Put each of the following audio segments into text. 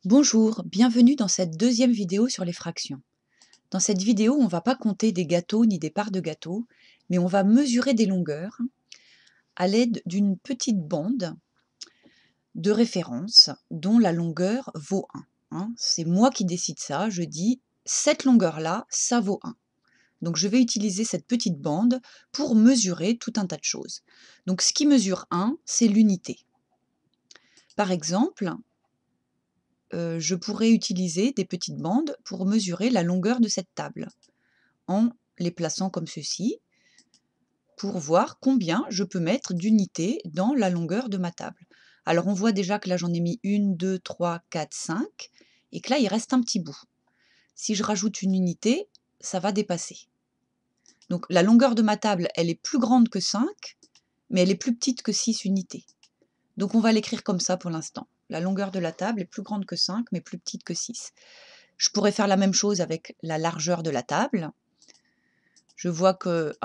Bonjour, bienvenue dans cette deuxième vidéo sur les fractions. Dans cette vidéo, on ne va pas compter des gâteaux ni des parts de gâteaux, mais on va mesurer des longueurs à l'aide d'une petite bande de référence dont la longueur vaut 1. C'est moi qui décide ça, je dis cette longueur-là, ça vaut 1. Donc je vais utiliser cette petite bande pour mesurer tout un tas de choses. Donc ce qui mesure 1, c'est l'unité. Par exemple, je pourrais utiliser des petites bandes pour mesurer la longueur de cette table, en les plaçant comme ceci, pour voir combien je peux mettre d'unités dans la longueur de ma table. Alors on voit déjà que là j'en ai mis 1, 2, 3, 4, 5, et que là il reste un petit bout. Si je rajoute une unité, ça va dépasser. Donc la longueur de ma table, elle est plus grande que 5, mais elle est plus petite que 6 unités. Donc on va l'écrire comme ça pour l'instant. La longueur de la table est plus grande que 5, mais plus petite que 6. Je pourrais faire la même chose avec la largeur de la table. Je vois que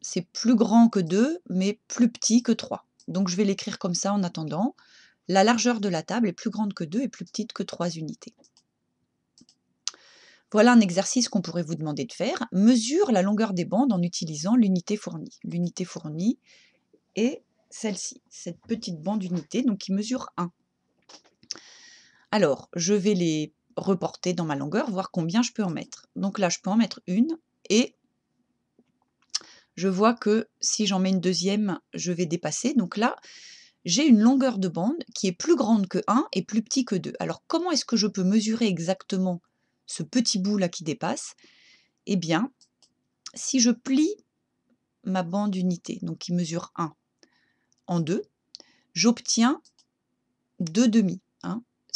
c'est plus grand que 2, mais plus petit que 3. Donc je vais l'écrire comme ça en attendant. La largeur de la table est plus grande que 2 et plus petite que 3 unités. Voilà un exercice qu'on pourrait vous demander de faire. Mesure la longueur des bandes en utilisant l'unité fournie. L'unité fournie est celle-ci, cette petite bande unité, donc qui mesure 1. Alors, je vais les reporter dans ma longueur, voir combien je peux en mettre. Donc là, je peux en mettre une, et je vois que si j'en mets une deuxième, je vais dépasser. Donc là, j'ai une longueur de bande qui est plus grande que 1 et plus petit que 2. Alors, comment est-ce que je peux mesurer exactement ce petit bout-là qui dépasse? Eh bien, si je plie ma bande unité, donc qui mesure 1, en 2, j'obtiens 2 demi.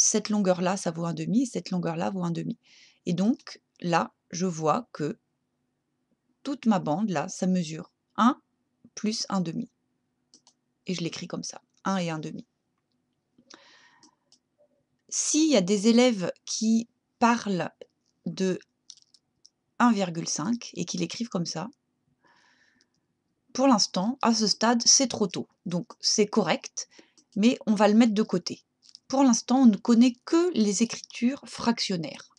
Cette longueur-là, ça vaut un demi, et cette longueur-là vaut un demi. Et donc, là, je vois que toute ma bande, là, ça mesure 1 plus un demi. Et je l'écris comme ça, 1 et un demi. S'il y a des élèves qui parlent de 1,5 et qui l'écrivent comme ça, pour l'instant, à ce stade, c'est trop tôt. Donc c'est correct, mais on va le mettre de côté. Pour l'instant, on ne connaît que les écritures fractionnaires.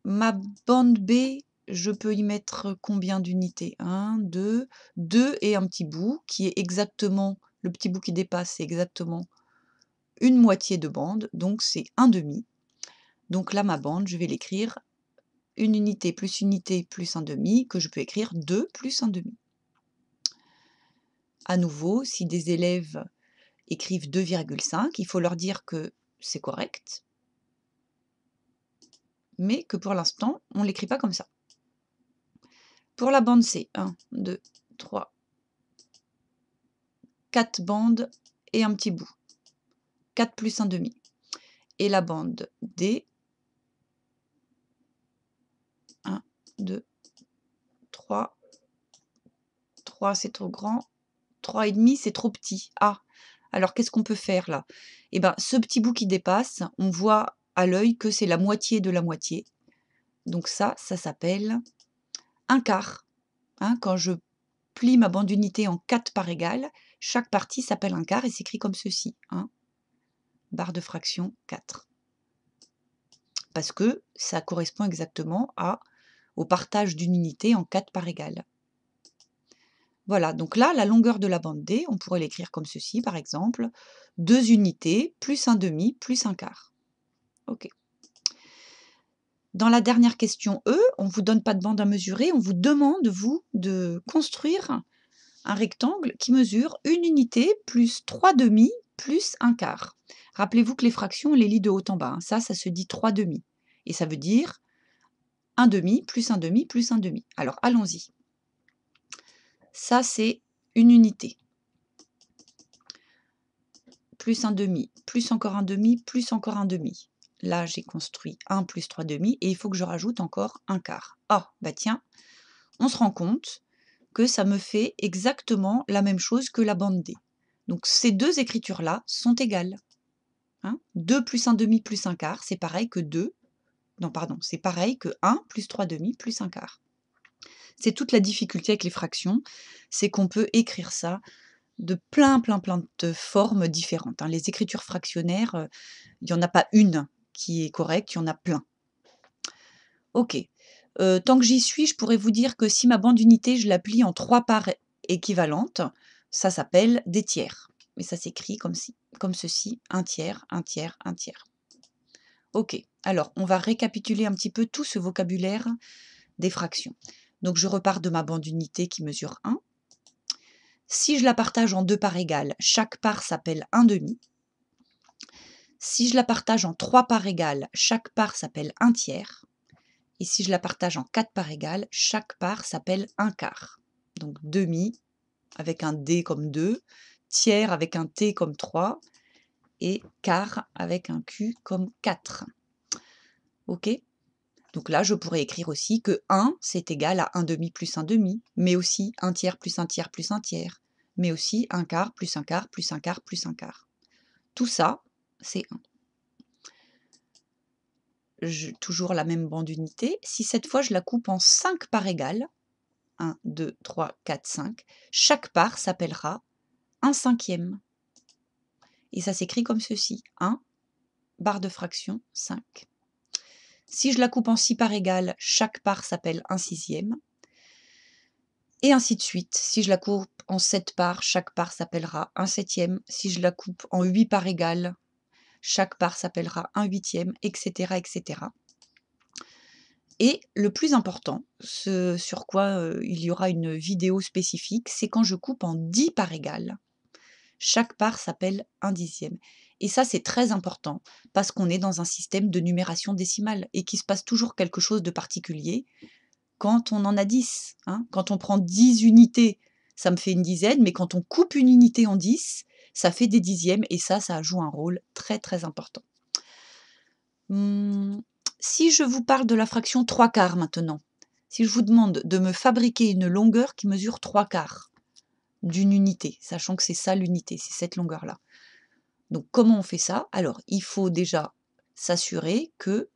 Ma bande B, je peux y mettre combien d'unités? 1, 2, 2 et un petit bout, qui est exactement, le petit bout qui dépasse, c'est exactement une moitié de bande, donc c'est un demi. Donc là, ma bande, je vais l'écrire une unité plus un demi, que je peux écrire 2 plus un demi. À nouveau, si des élèves écrivent 2,5, il faut leur dire que c'est correct, mais que pour l'instant, on ne l'écrit pas comme ça. Pour la bande C, 1, 2, 3, 4 bandes et un petit bout. 4 plus un demi. Et la bande D, 1, 2, 3, 3 c'est trop grand, 3 et demi c'est trop petit. Alors qu'est-ce qu'on peut faire là? Eh bien, ce petit bout qui dépasse, on voit à l'œil que c'est la moitié de la moitié. Donc ça s'appelle un quart. Quand je plie ma bande d'unité en 4 parts égales, chaque partie s'appelle un quart et s'écrit comme ceci. Barre de fraction 4. Parce que ça correspond exactement au partage d'une unité en 4 parts égales. Voilà, donc là, la longueur de la bande D, on pourrait l'écrire comme ceci, par exemple, 2 unités plus un demi plus un quart. OK. Dans la dernière question E, on ne vous donne pas de bande à mesurer, on vous demande, vous, de construire un rectangle qui mesure une unité plus 3 demi plus un quart. Rappelez-vous que les fractions, on les lit de haut en bas. Ça se dit 3 demi. Et ça veut dire un demi plus un demi plus un demi. Alors, allons-y. Ça, c'est une unité. Plus un demi, plus encore un demi, plus encore un demi. Là, j'ai construit 1 plus 3 demi et il faut que je rajoute encore un quart. Tiens, on se rend compte que ça me fait exactement la même chose que la bande D. Donc, ces deux écritures-là sont égales. 2 plus un demi plus un quart, c'est pareil que 2. Non, pardon, c'est pareil que 1 plus 3 demi plus un quart. C'est toute la difficulté avec les fractions, c'est qu'on peut écrire ça de plein de formes différentes, hein. Les écritures fractionnaires, il n'y en a pas une qui est correcte, il y en a plein. OK. Tant que j'y suis, je pourrais vous dire que si ma bande unité, je la plie en 3 parts équivalentes, ça s'appelle des tiers. Mais ça s'écrit comme ceci: un tiers, un tiers, un tiers. OK. Alors, on va récapituler un petit peu tout ce vocabulaire des fractions. Donc je repars de ma bande unité qui mesure 1. Si je la partage en 2 parts égales, chaque part s'appelle 1/2. Si je la partage en 3 parts égales, chaque part s'appelle 1/3. Et si je la partage en 4 parts égales, chaque part s'appelle 1/4. Donc demi avec un D comme 2, tiers avec un T comme 3 et quart avec un Q comme 4. OK? Donc là, je pourrais écrire aussi que 1, c'est égal à 1/2 plus 1/2, mais aussi 1/3 plus 1/3 plus 1/3, mais aussi 1/4 plus 1/4 plus 1/4 plus 1/4. Tout ça, c'est 1. Toujours la même bande unité. Si cette fois, je la coupe en 5 parts égales, 1, 2, 3, 4, 5, chaque part s'appellera 1/5. Et ça s'écrit comme ceci: 1, barre de fraction, 5. Si je la coupe en 6 parts égales, chaque part s'appelle 1/6. Et ainsi de suite. Si je la coupe en 7 parts, chaque part s'appellera 1/7. Si je la coupe en 8 parts égales, chaque part s'appellera 1/8, etc., etc. Et le plus important, ce sur quoi il y aura une vidéo spécifique, c'est quand je coupe en 10 parts égales. Chaque part s'appelle 1/10. Et ça, c'est très important parce qu'on est dans un système de numération décimale et qu'il se passe toujours quelque chose de particulier quand on en a 10. Hein. Quand on prend 10 unités, ça me fait une dizaine, mais quand on coupe une unité en 10, ça fait des dixièmes et ça joue un rôle très très important. Si je vous parle de la fraction 3/4 maintenant, si je vous demande de me fabriquer une longueur qui mesure 3/4 d'une unité, sachant que c'est ça l'unité, c'est cette longueur-là. Donc comment on fait ça? Alors, il faut déjà s'assurer que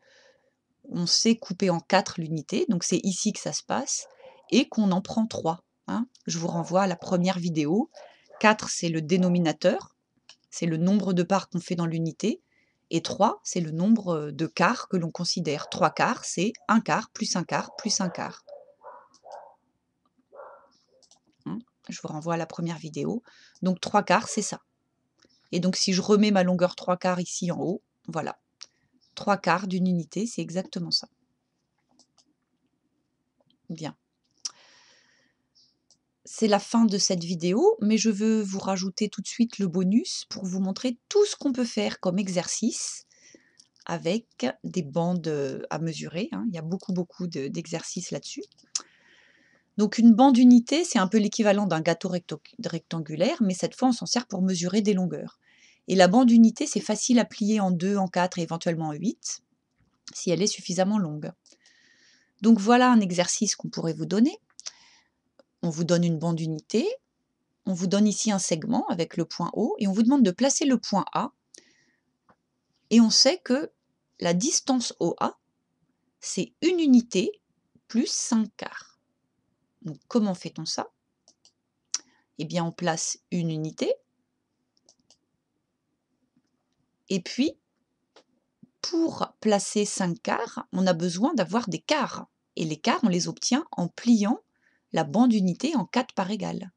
on sait couper en 4 l'unité, donc c'est ici que ça se passe, et qu'on en prend 3. Hein. Je vous renvoie à la première vidéo. 4, c'est le dénominateur, c'est le nombre de parts qu'on fait dans l'unité, et 3, c'est le nombre de quarts que l'on considère. 3/4, c'est 1/4 plus 1/4 plus 1/4. Hein. Je vous renvoie à la première vidéo. Donc 3/4, c'est ça. Et donc si je remets ma longueur 3/4 ici en haut, voilà. 3/4 d'une unité, c'est exactement ça. Bien. C'est la fin de cette vidéo, mais je veux vous rajouter tout de suite le bonus pour vous montrer tout ce qu'on peut faire comme exercice avec des bandes à mesurer. Hein. Il y a beaucoup d'exercices là-dessus. Donc une bande unité, c'est un peu l'équivalent d'un gâteau rectangulaire, mais cette fois on s'en sert pour mesurer des longueurs. Et la bande unité, c'est facile à plier en 2, en 4 et éventuellement en 8, si elle est suffisamment longue. Donc voilà un exercice qu'on pourrait vous donner. On vous donne une bande unité, on vous donne ici un segment avec le point O et on vous demande de placer le point A. Et on sait que la distance OA, c'est une unité plus 5/4. Donc comment fait-on ça? Eh bien on place une unité et puis pour placer 5/4, on a besoin d'avoir des quarts. Et les quarts, on les obtient en pliant la bande unité en 4 parts égales.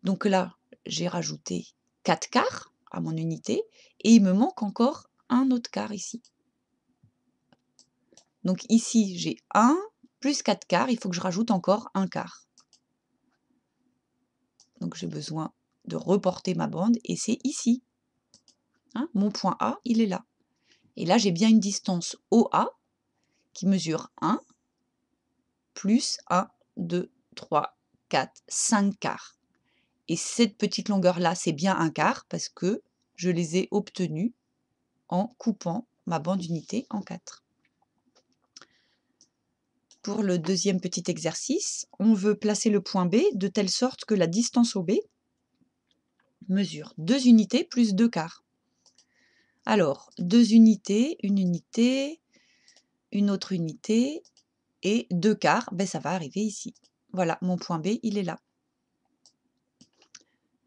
Donc là, j'ai rajouté 4 quarts à mon unité et il me manque encore un autre quart ici. Donc ici, j'ai 1 plus 4 quarts, il faut que je rajoute encore un quart. Donc j'ai besoin de reporter ma bande et c'est ici. Hein, mon point A, il est là. Et là, j'ai bien une distance OA qui mesure 1 plus 1, 2, 3, 4, 5 quarts. Et cette petite longueur-là, c'est bien un quart parce que je les ai obtenus en coupant ma bande unité en 4. Pour le deuxième petit exercice, on veut placer le point B de telle sorte que la distance OB mesure 2 unités plus 2 quarts. Alors, 2 unités, une autre unité et 2 quarts, ben ça va arriver ici. Voilà, mon point B, il est là.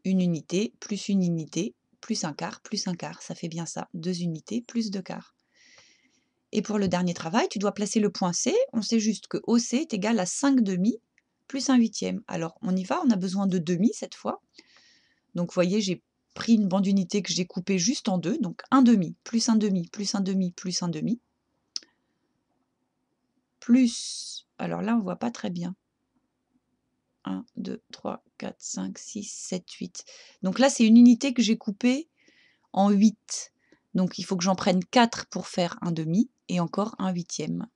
une unité, plus une unité, plus un quart, ça fait bien ça, 2 unités plus 2 quarts. Et pour le dernier travail, tu dois placer le point C, on sait juste que OC est égal à 5 demi plus 1 huitième. Alors on y va, on a besoin de demi cette fois. Donc vous voyez, j'ai pris une bande unité que j'ai coupée juste en deux, donc 1 demi, plus 1 demi, plus 1 demi, plus 1 demi, plus, alors là on ne voit pas très bien, 1, 2, 3, 4, 5, 6, 7, 8. Donc là c'est une unité que j'ai coupée en 8. Donc il faut que j'en prenne 4 pour faire un demi, et encore un huitième.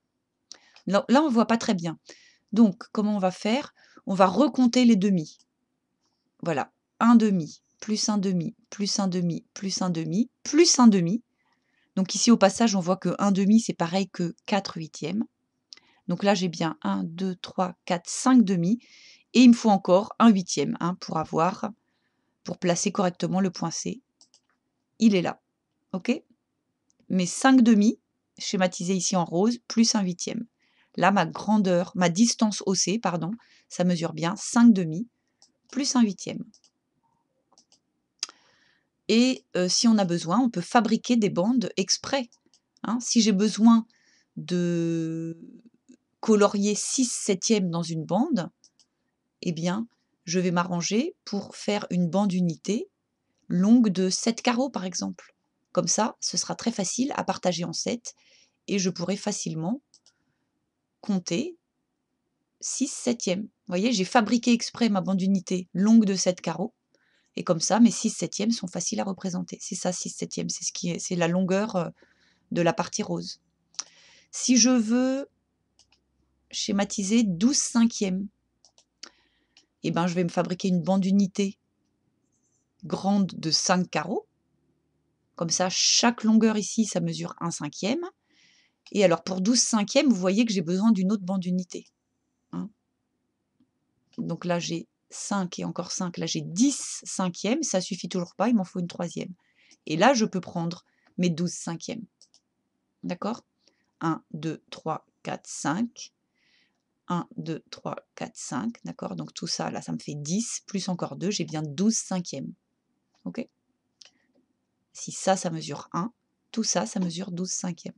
Là on ne voit pas très bien. Donc comment on va faire? On va recompter les demi. Voilà, 1 demi, plus 1 demi, plus 1 demi, plus 1 demi, plus 1 demi. Donc ici au passage, on voit que 1 demi, c'est pareil que 4 huitièmes. Donc là, j'ai bien 1, 2, 3, 4, 5 demi. Et il me faut encore un huitième pour placer correctement le point C. Il est là. OK? Mes 5 demi, schématisés ici en rose, plus un huitième. Là, ma distance OC, pardon, ça mesure bien 5 demi plus un huitième. Et si on a besoin, on peut fabriquer des bandes exprès. Si j'ai besoin de colorier 6 septièmes dans une bande, eh bien, je vais m'arranger pour faire une bande unité longue de 7 carreaux, par exemple. Comme ça, ce sera très facile à partager en 7 et je pourrai facilement compter 6 septièmes. Vous voyez, j'ai fabriqué exprès ma bande unité longue de 7 carreaux. Et comme ça, mes 6 septièmes sont faciles à représenter. C'est ça, 6 septièmes, c'est la longueur de la partie rose. Si je veux schématiser 12 cinquièmes, eh ben, je vais me fabriquer une bande unité grande de 5 carreaux. Comme ça, chaque longueur ici, ça mesure 1 cinquième. Et alors, pour 12 cinquièmes, vous voyez que j'ai besoin d'une autre bande unité. Donc là, j'ai 5 et encore 5. Là, j'ai 10 cinquièmes. Ça suffit toujours pas, il m'en faut une troisième. Et là, je peux prendre mes 12 cinquièmes. D'accord? 1, 2, 3, 4, 5. 1, 2, 3, 4, 5. D'accord? Donc tout ça, là, ça me fait 10, plus encore 2, j'ai bien 12 cinquièmes. OK? Si ça, ça mesure 1, tout ça, ça mesure 12 cinquièmes.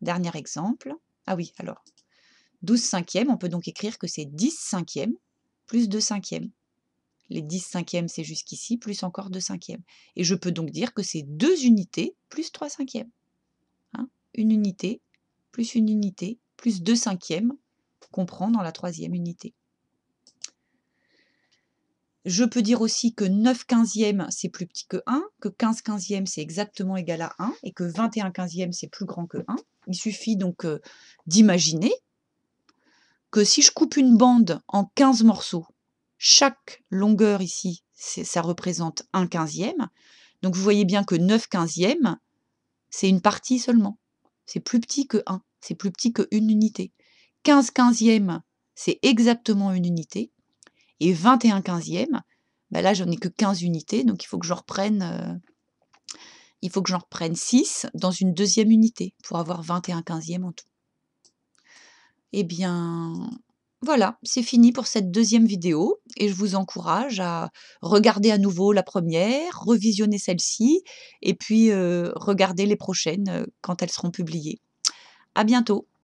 Dernier exemple. Ah oui, alors, 12 cinquièmes, on peut donc écrire que c'est 10 cinquièmes plus 2 cinquièmes. Les 10 cinquièmes, c'est jusqu'ici, plus encore 2 cinquièmes. Et je peux donc dire que c'est 2 unités plus 3 cinquièmes. Une unité, plus 2 cinquièmes qu'on prend dans la troisième unité. Je peux dire aussi que 9 quinzièmes, c'est plus petit que 1, que 15 quinzièmes, c'est exactement égal à 1, et que 21 quinzièmes, c'est plus grand que 1. Il suffit donc d'imaginer que si je coupe une bande en 15 morceaux, chaque longueur ici, ça représente 1 quinzième. Donc vous voyez bien que 9 quinzièmes, c'est une partie seulement. C'est plus petit que 1, c'est plus petit qu'une unité. 15 quinzièmes, c'est exactement une unité. Et 21 quinzièmes, ben là, j'en ai que 15 unités, donc il faut que j'en reprenne 6 dans une deuxième unité pour avoir 21 quinzièmes en tout. Eh bien, voilà, c'est fini pour cette deuxième vidéo et je vous encourage à regarder à nouveau la première, revisionner celle-ci et puis regarder les prochaines quand elles seront publiées. À bientôt!